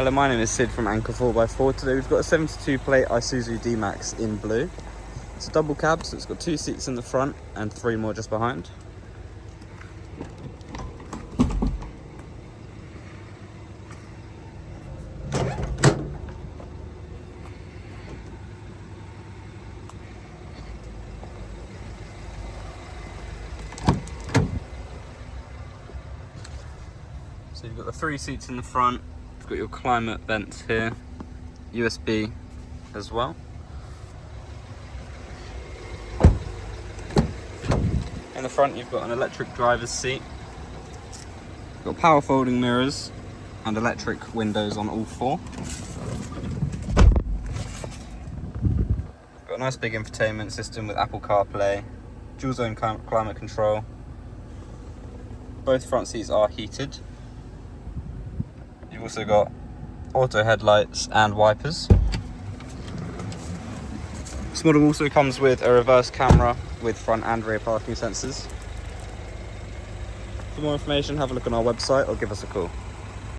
Hello, my name is Sid from Anchor 4x4. Today we've got a 72 plate Isuzu D-Max in blue. It's a double cab, so it's got 2 seats in the front and 3 more just behind. So you've got the 3 seats in the front, you've got your climate vents here, USB as well. In the front you've got an electric driver's seat, you've got power folding mirrors and electric windows on all 4. Got a nice big infotainment system with Apple CarPlay, dual zone climate control. Both front seats are heated. You've also got auto headlights and wipers. This model also comes with a reverse camera with front and rear parking sensors. For more information, have a look on our website or give us a call.